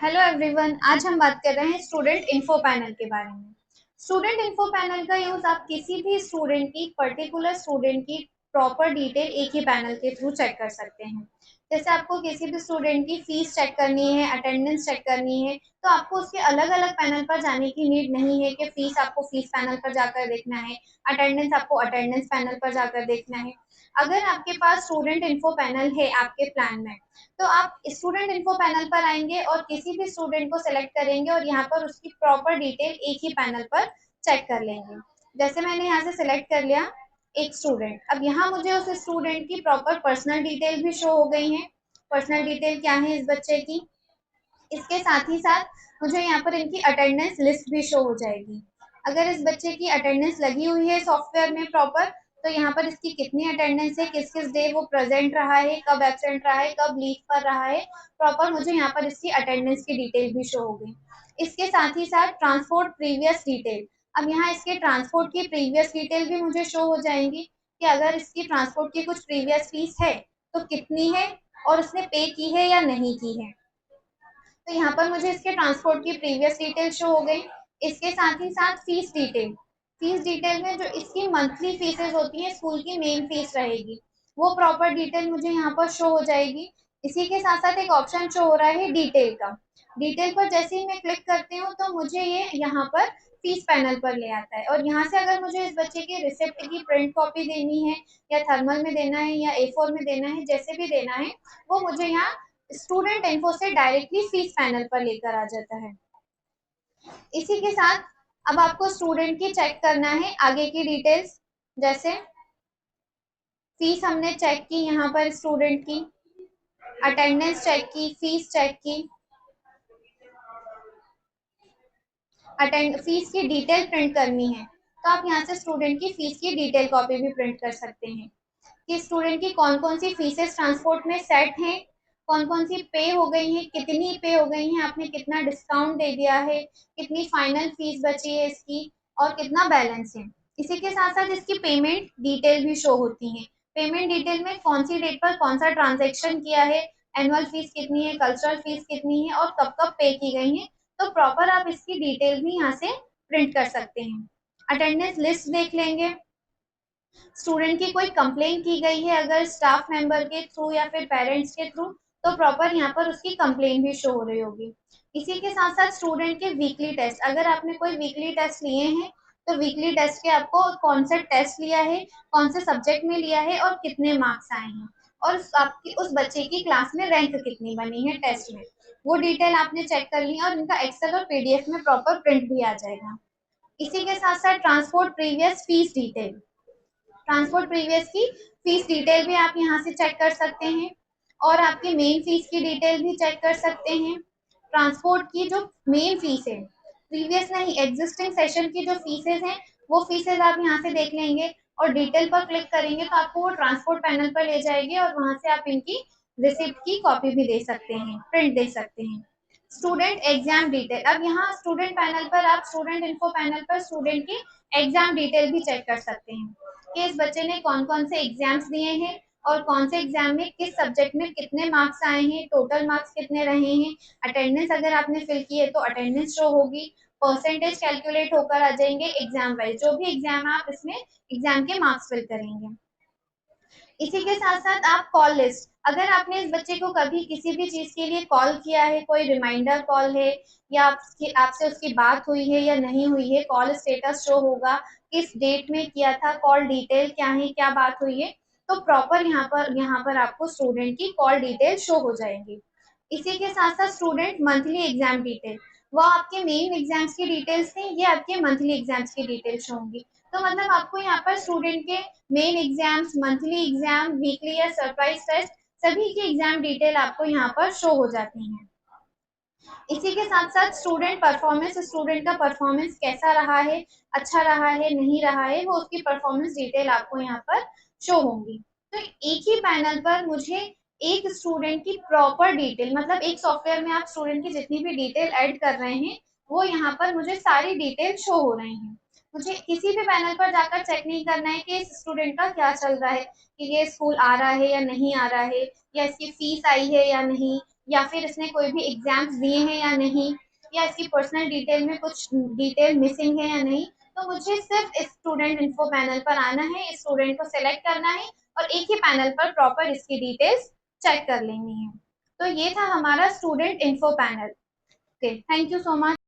Hello everyone, आज हम बात कर रहे हैं स्टूडेंट इन्फो पैनल के बारे में। स्टूडेंट इन्फो पैनल का यूज आप किसी भी स्टूडेंट की पर्टिकुलर स्टूडेंट की प्रॉपर डिटेल एक ही पैनल के थ्रू चेक कर सकते हैं। जैसे आपको किसी भी स्टूडेंट की फीस चेक करनी है, अटेंडेंस चेक करनी है, तो आपको उसके अलग अलग पैनल पर जाने की नीड नहीं है कि फीस आपको फीस पैनल पर जाकर देखना है, अटेंडेंस आपको अटेंडेंस पैनल पर जाकर देखना है। अगर आपके पास स्टूडेंट इन्फो पैनल है आपके प्लान में, तो आप स्टूडेंट इन्फो पैनल पर आएंगे और किसी भी स्टूडेंट को सिलेक्ट करेंगे और यहाँ पर उसकी प्रॉपर डिटेल एक ही पैनल पर चेक कर लेंगे। जैसे मैंने यहाँ से सिलेक्ट कर लिया एक स्टूडेंट, अब यहाँ मुझे उस स्टूडेंट की प्रॉपर पर्सनल डिटेल भी शो हो गई है। पर्सनल डिटेल क्या है इस बच्चे की, इसके साथ ही साथ मुझे यहाँ पर इनकी अटेंडेंस लिस्ट भी शो हो जाएगी। अगर इस बच्चे की अटेंडेंस लगी हुई है सॉफ्टवेयर में प्रॉपर, तो यहाँ पर इसकी कितनी अटेंडेंस है, किस किस डे वो प्रेजेंट रहा है, कब एब्सेंट रहा है, कब लीव पर रहा है, प्रॉपर मुझे यहाँ पर इसकी अटेंडेंस की डिटेल भी शो हो गई। इसके साथ ही साथ ट्रांसपोर्ट प्रीवियस डिटेल, अब यहाँ इसके ट्रांसपोर्ट की प्रीवियस डिटेल भी मुझे शो हो जाएंगी कि अगर इसकी ट्रांसपोर्ट की कुछ प्रीवियस फीस है तो कितनी है और उसने पे की है या नहीं की है। तो यहाँ पर मुझे इसके ट्रांसपोर्ट की प्रीवियस डिटेल शो हो गई। इसके साथ ही साथ फीस डिटेल, फीस डिटेल में जो इसकी मंथली फीसेस होती है, स्कूल की मेन फीस रहेगी, वो प्रॉपर डिटेल मुझे यहाँ पर शो हो जाएगी। इसी के साथ साथ एक ऑप्शन शो हो रहा है डिटेल का। डिटेल पर जैसे ही मैं क्लिक करती हूँ तो मुझे ये यहाँ पर फीस पैनल पर ले आता है और यहाँ से अगर मुझे इस बच्चे की रिसिप्ट की प्रिंट कॉपी देनी है या थर्मल में देना है या A4 में देना है, जैसे भी देना है, वो मुझे यहाँ स्टूडेंट इन्फो से डायरेक्टली फीस पैनल पर लेकर आ जाता है। इसी के साथ अब आपको स्टूडेंट की चेक करना है आगे की डिटेल्स। जैसे फीस हमने चेक की, यहाँ पर स्टूडेंट की अटेंडेंस चेक की, फीस चेक की, अटेंड फीस की डिटेल प्रिंट करनी है, तो आप यहाँ से स्टूडेंट की फीस की डिटेल कॉपी भी प्रिंट कर सकते हैं कि स्टूडेंट की कौन कौन सी फीसेस ट्रांसपोर्ट में सेट हैं, कौन कौन सी पे हो गई हैं, कितनी पे हो गई हैं, आपने कितना डिस्काउंट दे दिया है, कितनी फाइनल फीस बची है इसकी और कितना बैलेंस है। इसी के साथ साथ इसकी पेमेंट डिटेल भी शो होती है। पेमेंट डिटेल में कौन सी डेट पर कौन सा ट्रांजेक्शन किया है, एनुअल फीस कितनी है, कल्चरल फीस कितनी है और कब कब पे की गई है, तो प्रॉपर आप इसकी डिटेल भी यहाँ से प्रिंट कर सकते हैं। अटेंडेंस लिस्ट देख लेंगे। स्टूडेंट की कोई कंप्लेन की गई है अगर स्टाफ मेंबर के थ्रू या फिर पेरेंट्स के थ्रू, तो प्रॉपर यहाँ पर उसकी कंप्लेन भी शो हो रही होगी। इसी के साथ साथ स्टूडेंट के वीकली टेस्ट, अगर आपने कोई वीकली टेस्ट लिए हैं तो वीकली टेस्ट के आपको कौन सा टेस्ट लिया है, कौन से सब्जेक्ट में लिया है और कितने मार्क्स आए हैं और आपकी उस बच्चे की क्लास में रैंक कितनी बनी है टेस्ट में, वो डिटेल आपने चेक कर ली और इनका एक्सेल और पीडीएफ में प्रॉपर प्रिंट भी आ जाएगा। इसी के साथ साथ transport previous fees detail, transport previous की फीस डिटेल भी आप यहाँ से चेक कर सकते हैं और आपकी मेन फीस की डिटेल भी चेक कर सकते हैं। ट्रांसपोर्ट की जो मेन फीस है, प्रीवियस नहीं एग्जिस्टिंग सेशन की जो फीसेज हैं, वो फीसेज आप यहाँ से देख लेंगे और डिटेल पर क्लिक करेंगे तो आपको वो ट्रांसपोर्ट पैनल पर ले जाएगी और वहां से आप इनकी रिसिप्ट की कॉपी भी दे सकते हैं, प्रिंट दे सकते हैं। स्टूडेंट एग्जाम डिटेल, अब यहाँ स्टूडेंट पैनल पर आप स्टूडेंट इन्फो पैनल पर स्टूडेंट की एग्जाम डिटेल भी चेक कर सकते हैं कि इस बच्चे ने कौन कौन से एग्जाम्स दिए हैं और कौन से एग्जाम में किस सब्जेक्ट में कितने मार्क्स आए हैं, टोटल मार्क्स कितने रहे हैं। अटेंडेंस अगर आपने फिल की है तो अटेंडेंस शो होगी, परसेंटेज कैलकुलेट होकर आ जाएंगे एग्जाम वाइज, जो भी एग्जाम आप इसमें एग्जाम के मार्क्स फिल करेंगे। इसी के साथ साथ आप कॉल लिस्ट, अगर आपने इस बच्चे को कभी किसी भी चीज के लिए कॉल किया है, कोई रिमाइंडर कॉल है या आपसे उसकी बात हुई है या नहीं हुई है, कॉल स्टेटस शो होगा, किस डेट में किया था, कॉल डिटेल क्या है, क्या बात हुई है, तो प्रॉपर यहाँ पर आपको स्टूडेंट की कॉल डिटेल शो हो जाएंगी। इसी के साथ साथ स्टूडेंट मंथली एग्जाम डिटेल, वो आपके मेन एग्जाम्स की डिटेल्स थी, ये आपके मंथली एग्जाम्स की डिटेल्स होंगी। तो मतलब आपको यहाँ पर स्टूडेंट के main exams, monthly exam, weekly या सरप्राइज टेस्ट, सभी की एग्जाम डिटेल आपको यहाँ पर शो हो जाती हैं। इसी के साथ साथ स्टूडेंट परफॉर्मेंस, स्टूडेंट का परफॉर्मेंस कैसा रहा है, अच्छा रहा है, नहीं रहा है, वो उसकी परफॉर्मेंस डिटेल आपको यहाँ पर शो होंगी। तो एक ही पैनल पर मुझे एक स्टूडेंट की प्रॉपर डिटेल, मतलब एक सॉफ्टवेयर में आप स्टूडेंट की जितनी भी डिटेल ऐड कर रहे हैं वो यहाँ पर मुझे सारी डिटेल शो हो रही हैं। मुझे किसी भी पैनल पर जाकर चेक नहीं करना है कि इस स्टूडेंट का क्या चल रहा है, कि ये स्कूल आ रहा है या नहीं आ रहा है, या इसकी फीस आई है या नहीं, या फिर इसने कोई भी एग्जाम्स दिए हैं या नहीं, या इसकी पर्सनल डिटेल में कुछ डिटेल मिसिंग है या नहीं, तो मुझे सिर्फ इस स्टूडेंट इन्फो पैनल पर आना है, इस स्टूडेंट को सेलेक्ट करना है और एक ही पैनल पर प्रॉपर इसकी डिटेल्स चेक कर लेनी है। तो ये था हमारा student info panel. Okay, thank you so much.